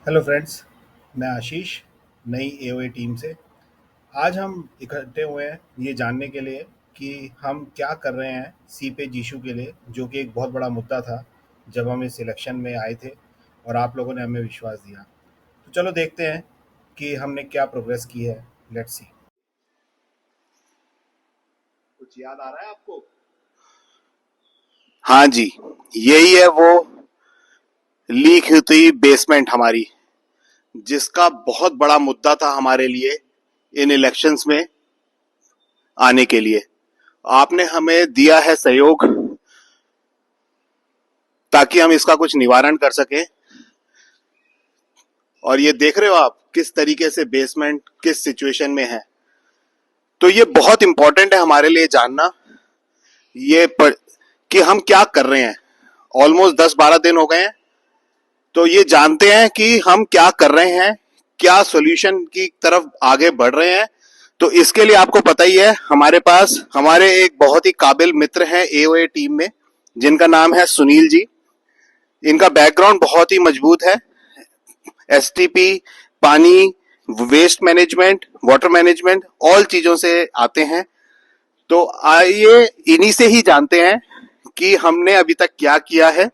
Hello friends. मैं आशीष, नई AOA team से। आज हम इकट्ठे हुए हैं ये जानने के लिए कि हम क्या कर रहे हैं सी पे जीशू के लिए, जो कि एक बहुत बड़ा मुद्दा था जब हम इस इलेक्शन में आए थे और आप लोगों ने हमें विश्वास दिया। तो चलो देखते हैं कि हमने क्या प्रोग्रेस की है। Let's see. कुछ याद आ रहा है आपको? हाँ जी, यही है वो लीक हुई बेसमेंट हमारी, जिसका बहुत बड़ा मुद्दा था हमारे लिए इन इलेक्शंस में आने के लिए। आपने हमें दिया है सहयोग ताकि हम इसका कुछ निवारण कर सकें। और ये देख रहे हो आप किस तरीके से बेसमेंट किस सिचुएशन में है। तो ये बहुत इंपॉर्टेंट है हमारे लिए जानना ये कि हम क्या कर रहे हैं। ऑलमोस्ट 10-12 दिन हो गए हैं, तो ये जानते हैं कि हम क्या कर रहे हैं, क्या सॉल्यूशन की तरफ आगे बढ़ रहे हैं। तो इसके लिए आपको पता ही है, हमारे पास हमारे एक बहुत ही काबिल मित्र हैं एओए टीम में, जिनका नाम है सुनील जी। इनका बैकग्राउंड बहुत ही मजबूत है। एसटीपी, पानी, waste management, water management, all चीजों से आते हैं। तो आइए इन्हीं से ही जानते हैं कि हमने अभी तक क्या किया है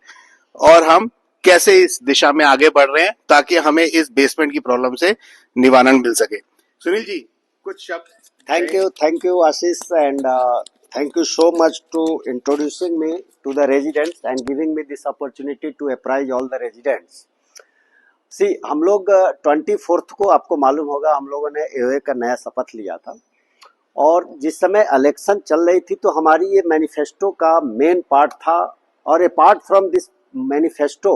और हम कैसे इस दिशा में आगे बढ़ रहे हैं ताकि हमें इस बेसमेंट की प्रॉब्लम से निवारण मिल सके। सुनील जी, कुछ शब्द कहें। Thank you, Ashish, and thank you so much to introducing me to the residents and giving me this opportunity to apprise all the residents. सी हम लोग 24th को आपको मालूम होगा हम लोगों ने एओए का नया शपथ लिया था और जिस समय इलेक्शन चल रही थी तो हमारी ये मैनिफेस्टो का मेन पार्ट था। और अपार्ट फ्रॉम दिस मैनिफेस्टो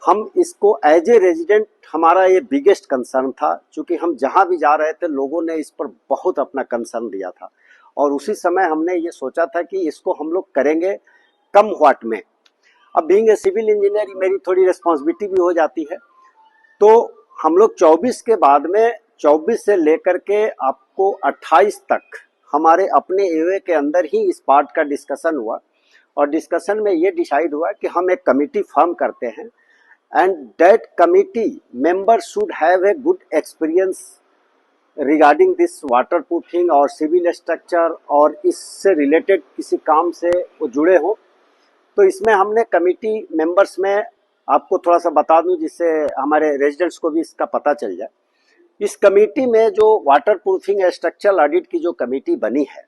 हम इसको एज ए रेजिडेंट हमारा ये बिगेस्ट कंसर्न था, क्योंकि हम जहां भी जा रहे थे लोगों ने इस पर बहुत अपना कंसर्न दिया था और उसी समय हमने ये सोचा था कि इसको हम लोग करेंगे कम वाट में। अब बीइंग ए सिविल इंजीनियर मेरी थोड़ी रिस्पॉन्सिबिलिटी भी हो जाती है, तो हम लोग 24 के बाद में 24 से लेकर के आपको 28 तक हमारे अपने एओए के अंदर ही इस पार्ट का डिस्कशन हुआ और डिस्कशन में ये डिसाइड हुआ कि हम एक कमिटी फॉर्म करते हैं and that committee members should have a good experience regarding this waterproofing और civil structure और इससे रिलेटेड किसी काम से वो जुड़े हों। तो इसमें हमने कमिटी मेंबर्स में आपको थोड़ा सा बता दूं जिससे हमारे रेजिडेंट्स को भी इसका पता चल जाए। इस कमिटी में जो वाटरप्रूफिंग स्ट्रक्चरल ऑडिट की जो कमिटी बनी है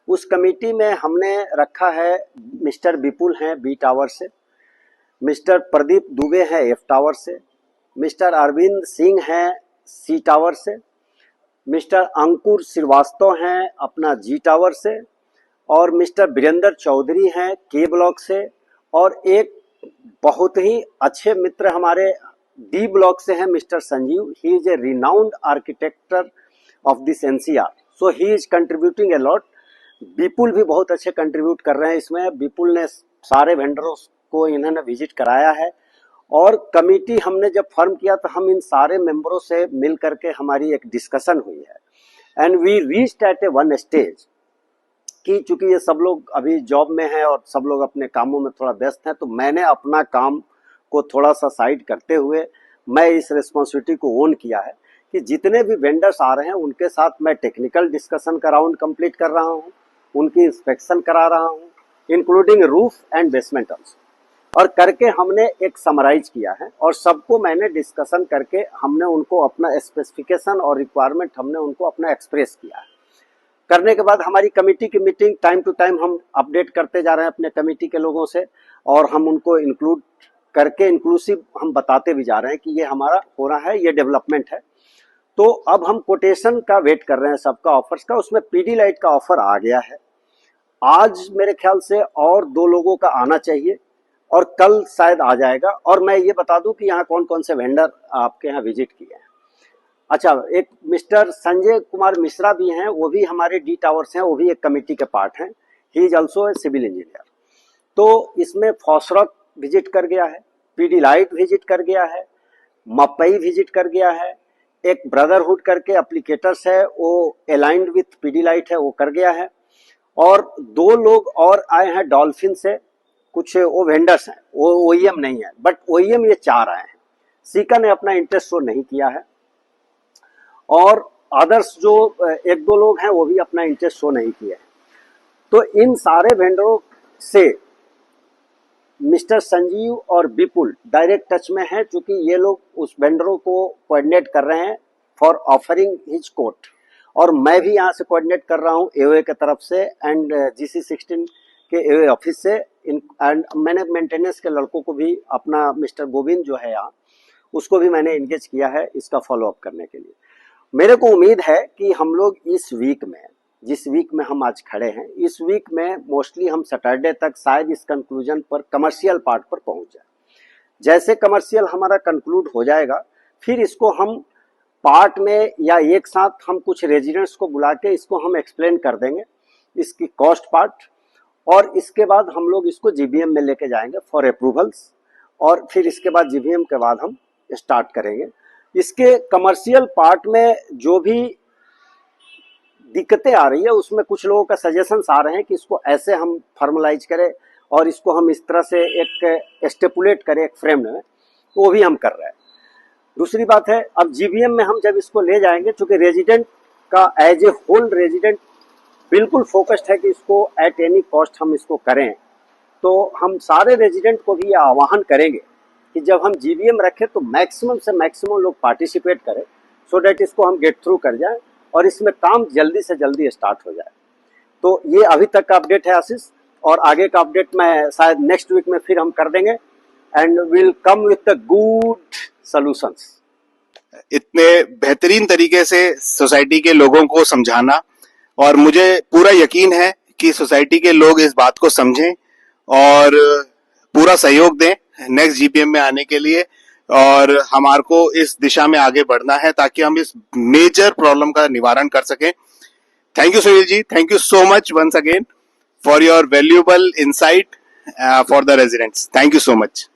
उस कमिटी में हमने रखा है मिस्टर विपुल हैं बी टावर से, मिस्टर प्रदीप दुबे हैं एफ टावर से, मिस्टर अरविंद सिंह हैं सी टावर से, मिस्टर अंकुर श्रीवास्तव हैं अपना जी टावर से और मिस्टर वीरेंद्र चौधरी हैं के ब्लॉक से और एक बहुत ही अच्छे मित्र हमारे डी ब्लॉक से हैं mister Sanjeev. He is a renowned architect of this NCR, so he is contributing a lot. Vipul भी बहुत अच्छे कंट्रीब्यूट कर रहे हैं इसमें। विपुल ने सारे वेंडरों को इन्होंने विजिट कराया है और कमिटी हमने जब फॉर्म किया तो हम इन सारे मेंबरों से मिल करके हमारी एक डिस्कशन हुई है and we reached at a one stage कि चूंकि ये सब लोग अभी जॉब में हैं और सब लोग अपने कामों में थोड़ा व्यस्त हैं, तो मैंने अपना काम को थोड़ा सा साइड करते हुए मैं इस रिस्पॉन्सिबिलिटी को ओन किया है कि जितने भी वेंडर्स आ रहे हैं उनके साथ मैं टेक्निकल डिस्कशन का राउंड कंप्लीट कर रहा हूँ, उनकी इंस्पेक्शन करा रहा हूँ including roof and basement also, और करके हमने एक समराइज किया है और सबको मैंने डिस्कशन करके हमने उनको अपना स्पेसिफिकेशन और रिक्वायरमेंट हमने उनको अपना एक्सप्रेस किया है। करने के बाद हमारी कमेटी की मीटिंग टाइम टू टाइम हम अपडेट करते जा रहे हैं अपने कमेटी के लोगों से और हम उनको इंक्लूड करके इंक्लूसिव हम बताते भी जा रहे हैं कि ये हमारा हो रहा है, ये डेवलपमेंट है। तो अब हम कोटेशन का वेट कर रहे हैं सबका ऑफर्स का। उसमें पीडी लाइट का ऑफर आ गया है, आज मेरे ख्याल से और 2 लोगों का आना चाहिए और कल शायद आ जाएगा। और मैं ये बता दूं कि यहाँ कौन कौन से वेंडर आपके यहाँ विजिट किए हैं। अच्छा, एक मिस्टर संजय कुमार मिश्रा भी हैं, वो भी हमारे डी टावर्स हैं, वो भी एक कमेटी के पार्ट हैं। He is also a civil engineer. तो इसमें फॉसरॉक विजिट कर गया है, पीडी लाइट विजिट कर गया है, मपई विजिट कर गया है, एक ब्रदरहुड करके एप्लीकेटर्स है वो अलाइंड विथ पीडी लाइट है वो कर गया है, और 2 लोग और आए हैं डॉल्फिन से, कुछ वो वेंडर्स हैं, वो ओईएम नहीं है बट ओईएम ये 4 आए हैं। सीका ने अपना इंटरेस्ट शो नहीं किया है और अदर्स जो एक दो लोग हैं वो भी अपना इंटरेस्ट शो नहीं किए हैं। तो इन सारे वेंडरों से मिस्टर संजीव और विपुल डायरेक्ट टच में हैं, चूंकि ये लोग उस वेंडरों को कोऑर्डिनेट कर रहे हैं फॉर ऑफरिंग हिज कोट, और मैं भी यहाँ से कोऑर्डिनेट कर रहा हूँ एओए की तरफ से एंड GC16 के एओए ऑफिस से। एंड मैंने मेंटेनेंस के लड़कों को भी, अपना मिस्टर गोविंद जो है यहाँ, उसको भी मैंने एंगेज किया है इसका फॉलो अप करने के लिए। मेरे को उम्मीद है कि हम लोग इस वीक में, जिस वीक में हम आज खड़े हैं, इस वीक में मोस्टली हम सैटरडे तक शायद इस कंक्लूजन पर, कमर्शियल पार्ट पर पहुंच जाए। जैसे कमर्शियल हमारा कंक्लूड हो जाएगा, फिर इसको हम पार्ट में या एक साथ हम कुछ रेजिडेंट्स को बुला के इसको हम एक्सप्लेन कर देंगे, इसकी कॉस्ट पार्ट, और इसके बाद हम लोग इसको GBM में लेके जाएंगे फॉर अप्रूवल्स, और फिर इसके बाद GBM के बाद हम स्टार्ट करेंगे। इसके कमर्शियल पार्ट में जो भी दिक्कतें आ रही है उसमें कुछ लोगों का सजेशंस आ रहे हैं कि इसको ऐसे हम फॉर्मलाइज करें और इसको हम इस तरह से एक स्टेपुलेट करें एक फ्रेम में, तो वो भी हम कर रहे हैं। दूसरी बात है, अब GBM में हम जब इसको ले जाएंगे, चूंकि रेजिडेंट का एज ए होल रेजिडेंट बिल्कुल फोकस्ड है कि इसको एट एनी कॉस्ट हम इसको करें, तो हम सारे रेजिडेंट को भी आह्वान करेंगे कि जब हम GBM रखें तो मैक्सिमम से मैक्सिमम लोग पार्टिसिपेट करें, सो डैट इसको हम गेट थ्रू कर जाएं और इसमें काम जल्दी से जल्दी स्टार्ट हो जाए। तो ये अभी तक का अपडेट है आशीष, और आगे का अपडेट मैं शायद नेक्स्ट वीक में फिर हम कर देंगे and will come with the good solutions. इतने बेहतरीन तरीके से सोसाइटी के लोगों को समझाना, और मुझे पूरा यकीन है कि सोसाइटी के लोग इस बात को समझें और पूरा सहयोग दें नेक्स्ट GPM में आने के लिए, और हमारे को इस दिशा में आगे बढ़ना है ताकि हम इस मेजर प्रॉब्लम का निवारण कर सकें। Thank you Sunil ji, thank you so much once again for your valuable insight for the residents. Thank you so much.